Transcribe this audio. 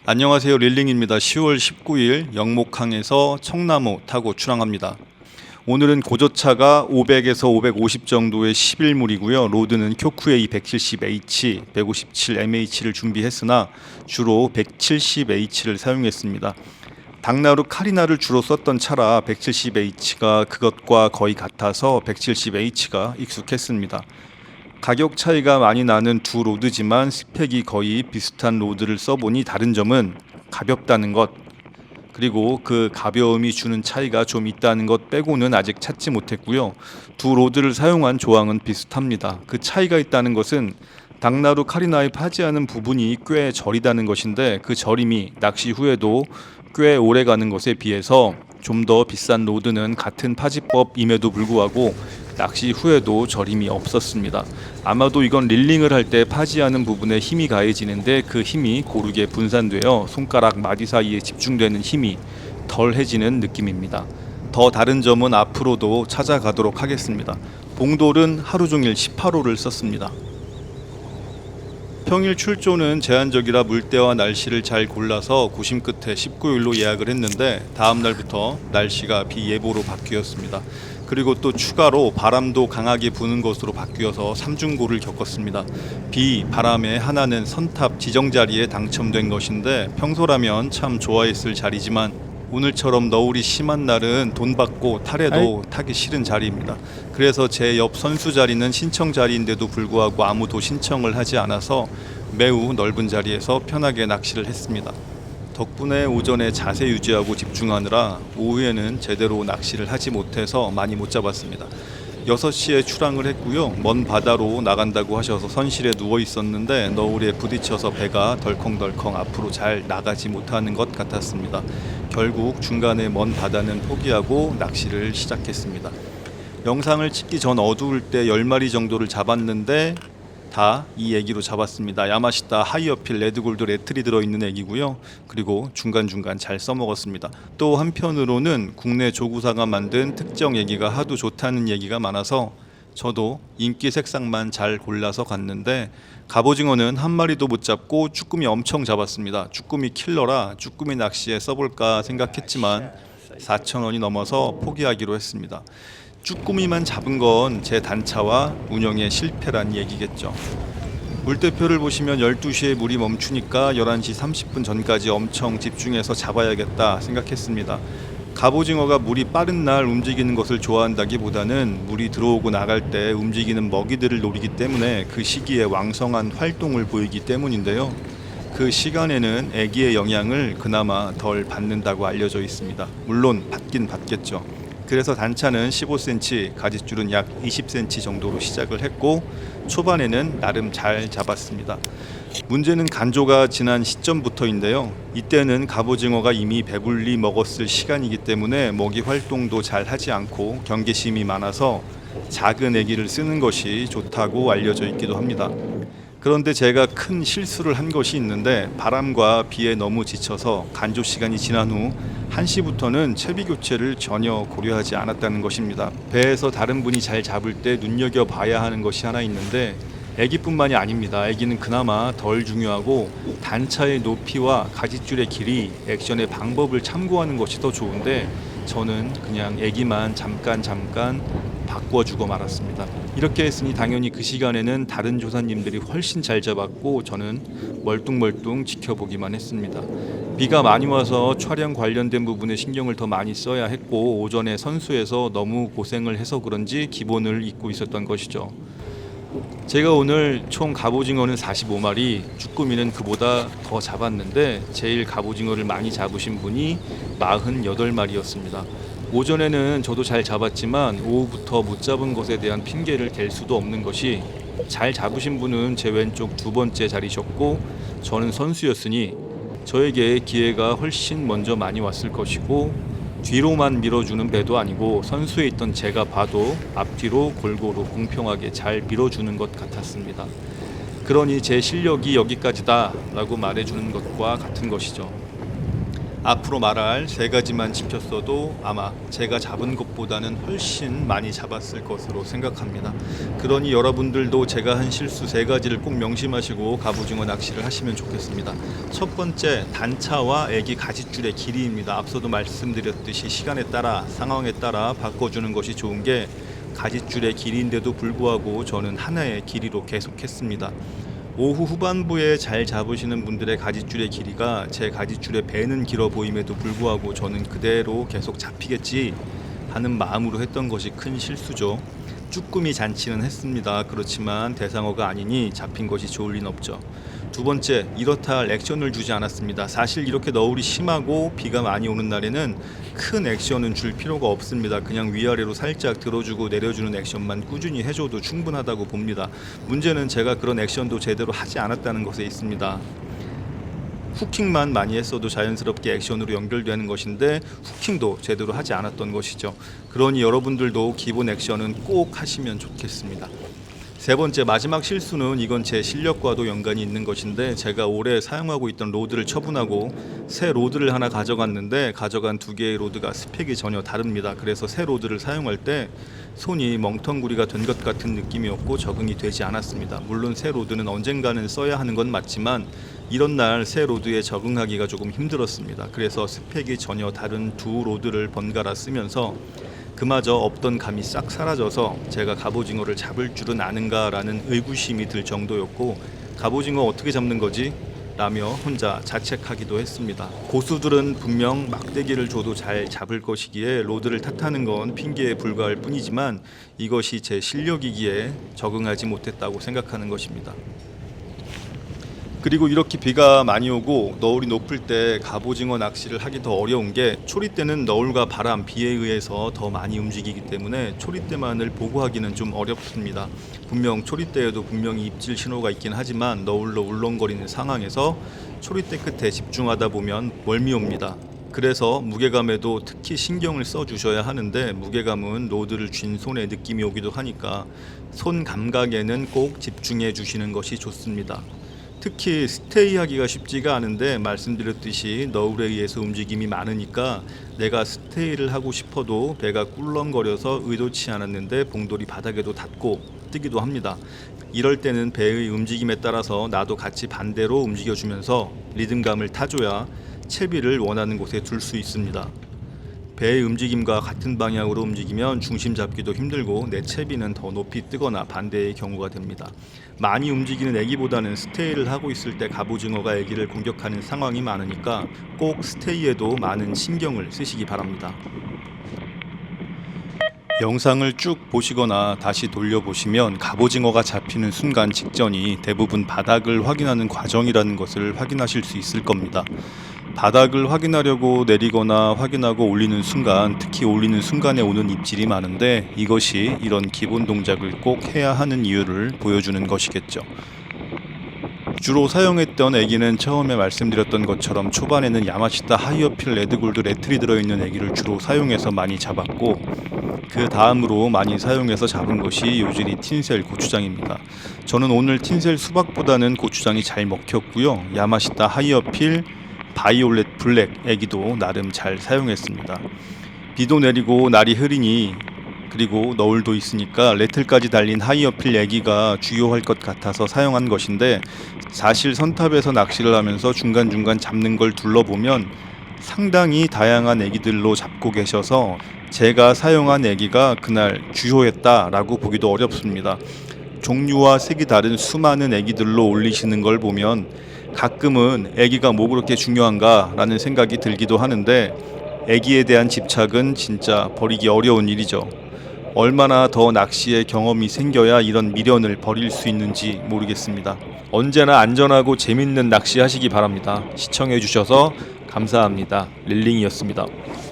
안녕하세요. 릴링입니다. 10월 19일 영목항에서 청나무 타고 출항합니다. 오늘은 고저차가 500에서 550 정도의 11물이고요. 로드는 쿄쿠에이 170H, 157mH를 준비했으나 주로 170H를 사용했습니다. 당나루 카리나를 주로 썼던 차라 170H가 그것과 거의 같아서 170H가 익숙했습니다. 가격 차이가 많이 나는 두 로드지만 스펙이 거의 비슷한 로드를 써보니 다른 점은 가볍다는 것, 그리고 그 가벼움이 주는 차이가 좀 있다는 것 빼고는 아직 찾지 못했고요. 두 로드를 사용한 조항은 비슷합니다. 그 차이가 있다는 것은 당나루 카리나에 파지하는 부분이 꽤 저리다는 것인데, 그 저림이 낚시 후에도 꽤 오래 가는 것에 비해서 좀 더 비싼 로드는 같은 파지법임에도 불구하고 낚시 후에도 저림이 없었습니다. 아마도 이건 릴링을 할 때 파지하는 부분에 힘이 가해지는데, 그 힘이 고르게 분산되어 손가락 마디 사이에 집중되는 힘이 덜해지는 느낌입니다. 더 다른 점은 앞으로도 찾아가도록 하겠습니다. 봉돌은 하루 종일 18호를 썼습니다. 평일 출조는 제한적이라 물때와 날씨를 잘 골라서 구심 끝에 19일로 예약을 했는데, 다음 날부터 날씨가 비 예보로 바뀌었습니다. 그리고 또 추가로 바람도 강하게 부는 것으로 바뀌어서 삼중고를 겪었습니다. 비, 바람의 하나는 선탑 지정 자리에 당첨된 것인데, 평소라면 참 좋아했을 자리지만 오늘처럼 너울이 심한 날은 돈 받고 탈해도 타기 싫은 자리입니다. 그래서 제 옆 선수 자리는 신청 자리인데도 불구하고 아무도 신청을 하지 않아서 매우 넓은 자리에서 편하게 낚시를 했습니다. 덕분에 오전에 자세 유지하고 집중하느라 오후에는 제대로 낚시를 하지 못해서 많이 못 잡았습니다. 6시에 출항을 했고요. 먼 바다로 나간다고 하셔서 선실에 누워 있었는데 너울에 부딪혀서 배가 덜컹덜컹 앞으로 잘 나가지 못하는 것 같았습니다. 결국 중간에 먼 바다는 포기하고 낚시를 시작했습니다. 영상을 찍기 전 어두울 때 10마리 정도를 잡았는데 다 이 애기로 잡았습니다. 야마시타 하이어필 레드골드 레틀이 들어있는 애기고요. 그리고 중간중간 잘 써먹었습니다. 또 한편으로는 국내 조구사가 만든 특정 애기가 하도 좋다는 얘기가 많아서 저도 인기 색상만 잘 골라서 갔는데, 갑오징어는 한 마리도 못 잡고 쭈꾸미 엄청 잡았습니다. 쭈꾸미 킬러라 쭈꾸미 낚시에 써볼까 생각했지만 4,000원이 넘어서 포기하기로 했습니다. 쭈꾸미만 잡은 건 제 단차와 운영의 실패란 얘기겠죠. 물대표를 보시면 12시에 물이 멈추니까 11시 30분 전까지 엄청 집중해서 잡아야겠다 생각했습니다. 갑오징어가 물이 빠른 날 움직이는 것을 좋아한다기보다는 물이 들어오고 나갈 때 움직이는 먹이들을 노리기 때문에 그 시기에 왕성한 활동을 보이기 때문인데요. 그 시간에는 애기의 영향을 그나마 덜 받는다고 알려져 있습니다. 물론 받긴 받겠죠. 그래서 단차는 15cm, 가짓줄은 약 20cm 정도로 시작을 했고, 초반에는 나름 잘 잡았습니다. 문제는 간조가 지난 시점부터인데요. 이때는 갑오징어가 이미 배불리 먹었을 시간이기 때문에 먹이 활동도 잘 하지 않고 경계심이 많아서 작은 애기를 쓰는 것이 좋다고 알려져 있기도 합니다. 그런데 제가 큰 실수를 한 것이 있는데, 바람과 비에 너무 지쳐서 간조 시간이 지난 후 1시부터는 채비 교체를 전혀 고려하지 않았다는 것입니다. 배에서 다른 분이 잘 잡을 때 눈여겨봐야 하는 것이 하나 있는데, 애기뿐만이 아닙니다. 애기는 그나마 덜 중요하고 단차의 높이와 가짓줄의 길이, 액션의 방법을 참고하는 것이 더 좋은데, 저는 그냥 애기만 잠깐 바꿔주고 말았습니다. 이렇게 했으니 당연히 그 시간에는 다른 조사님들이 훨씬 잘 잡았고 저는 멀뚱멀뚱 지켜보기만 했습니다. 비가 많이 와서 촬영 관련된 부분에 신경을 더 많이 써야 했고, 오전에 선수에서 너무 고생을 해서 그런지 기본을 잊고 있었던 것이죠. 제가 오늘 총 갑오징어는 45마리, 쭈꾸미는 그보다 더 잡았는데 제일 갑오징어를 많이 잡으신 분이 48마리였습니다. 오전에는 저도 잘 잡았지만 오후부터 못 잡은 것에 대한 핑계를 댈 수도 없는 것이, 잘 잡으신 분은 제 왼쪽 두 번째 자리셨고 저는 선수였으니 저에게 기회가 훨씬 먼저 많이 왔을 것이고, 뒤로만 밀어주는 배도 아니고 선수에 있던 제가 봐도 앞뒤로 골고루 공평하게 잘 밀어주는 것 같았습니다. 그러니 제 실력이 여기까지다 라고 말해주는 것과 같은 것이죠. 앞으로 말할 3가지만 지켰어도 아마 제가 잡은 것보다는 훨씬 많이 잡았을 것으로 생각합니다. 그러니 여러분들도 제가 한 실수 3가지를 꼭 명심하시고 갑오징어 낚시를 하시면 좋겠습니다. 첫 번째, 단차와 애기 가짓줄의 길이입니다. 앞서도 말씀드렸듯이 시간에 따라 상황에 따라 바꿔주는 것이 좋은 게 가짓줄의 길이인데도 불구하고 저는 하나의 길이로 계속했습니다. 오후 후반부에 잘 잡으시는 분들의 가짓줄의 길이가 제 가짓줄의 배는 길어 보임에도 불구하고 저는 그대로 계속 잡히겠지 하는 마음으로 했던 것이 큰 실수죠. 쭈꾸미 잔치는 했습니다. 그렇지만 대상어가 아니니 잡힌 것이 좋을 리는 없죠. 두 번째, 이렇다 할 액션을 주지 않았습니다. 사실 이렇게 너울이 심하고 비가 많이 오는 날에는 큰 액션은 줄 필요가 없습니다. 그냥 위아래로 살짝 들어주고 내려주는 액션만 꾸준히 해줘도 충분하다고 봅니다. 문제는 제가 그런 액션도 제대로 하지 않았다는 것에 있습니다. 후킹만 많이 했어도 자연스럽게 액션으로 연결되는 것인데 후킹도 제대로 하지 않았던 것이죠. 그러니 여러분들도 기본 액션은 꼭 하시면 좋겠습니다. 세 번째, 마지막 실수는 이건 제 실력과도 연관이 있는 것인데 제가 오래 사용하고 있던 로드를 처분하고 새 로드를 하나 가져갔는데 가져간 2개의 로드가 스펙이 전혀 다릅니다. 그래서 새 로드를 사용할 때 손이 멍텅구리가 된 것 같은 느낌이었고 적응이 되지 않았습니다. 물론 새 로드는 언젠가는 써야 하는 건 맞지만 이런 날 새 로드에 적응하기가 조금 힘들었습니다. 그래서 스펙이 전혀 다른 2 로드를 번갈아 쓰면서 그마저 없던 감이 싹 사라져서 제가 갑오징어를 잡을 줄은 아는가라는 의구심이 들 정도였고 갑오징어 어떻게 잡는 거지? 라며 혼자 자책하기도 했습니다. 고수들은 분명 막대기를 줘도 잘 잡을 것이기에 로드를 탓하는 건 핑계에 불과할 뿐이지만 이것이 제 실력이기에 적응하지 못했다고 생각하는 것입니다. 그리고 이렇게 비가 많이 오고 너울이 높을 때 갑오징어 낚시를 하기 더 어려운 게 초리대는 너울과 바람, 비에 의해서 더 많이 움직이기 때문에 초리대만을 보고하기는 좀 어렵습니다. 분명 초리대에도 분명히 입질 신호가 있긴 하지만 너울로 울렁거리는 상황에서 초리대 끝에 집중하다 보면 멀미 옵니다. 그래서 무게감에도 특히 신경을 써주셔야 하는데 무게감은 로드를 쥔 손에 느낌이 오기도 하니까 손 감각에는 꼭 집중해 주시는 것이 좋습니다. 특히 스테이하기가 쉽지가 않은데 말씀드렸듯이 너울에 의해서 움직임이 많으니까 내가 스테이를 하고 싶어도 배가 꿀렁거려서 의도치 않았는데 봉돌이 바닥에도 닿고 뜨기도 합니다. 이럴 때는 배의 움직임에 따라서 나도 같이 반대로 움직여주면서 리듬감을 타줘야 채비를 원하는 곳에 둘 수 있습니다. 배의 움직임과 같은 방향으로 움직이면 중심 잡기도 힘들고 내 채비는 더 높이 뜨거나 반대의 경우가 됩니다. 많이 움직이는 애기보다는 스테이를 하고 있을 때 갑오징어가 애기를 공격하는 상황이 많으니까 꼭 스테이에도 많은 신경을 쓰시기 바랍니다. 영상을 쭉 보시거나 다시 돌려보시면 갑오징어가 잡히는 순간 직전이 대부분 바닥을 확인하는 과정이라는 것을 확인하실 수 있을 겁니다. 바닥을 확인하려고 내리거나 확인하고 올리는 순간, 특히 올리는 순간에 오는 입질이 많은데 이것이 이런 기본 동작을 꼭 해야 하는 이유를 보여주는 것이겠죠. 주로 사용했던 애기는 처음에 말씀드렸던 것처럼 초반에는 야마시타 하이어필 레드골드 레틀이 들어있는 애기를 주로 사용해서 많이 잡았고 그 다음으로 많이 사용해서 잡은 것이 요지리 틴셀 고추장입니다. 저는 오늘 틴셀 수박보다는 고추장이 잘 먹혔고요. 야마시타 하이어필 바이올렛 블랙 애기도 나름 잘 사용했습니다. 비도 내리고 날이 흐리니 그리고 너울도 있으니까 레틀까지 달린 하이어필 애기가 주요할 것 같아서 사용한 것인데 사실 선탑에서 낚시를 하면서 중간중간 잡는 걸 둘러보면 상당히 다양한 애기들로 잡고 계셔서 제가 사용한 애기가 그날 주요했다라고 보기도 어렵습니다. 종류와 색이 다른 수많은 애기들로 올리시는 걸 보면 가끔은 애기가 뭐 그렇게 중요한가 라는 생각이 들기도 하는데 애기에 대한 집착은 진짜 버리기 어려운 일이죠. 얼마나 더 낚시의 경험이 생겨야 이런 미련을 버릴 수 있는지 모르겠습니다. 언제나 안전하고 재밌는 낚시 하시기 바랍니다. 시청해 주셔서 감사합니다. 릴링이었습니다.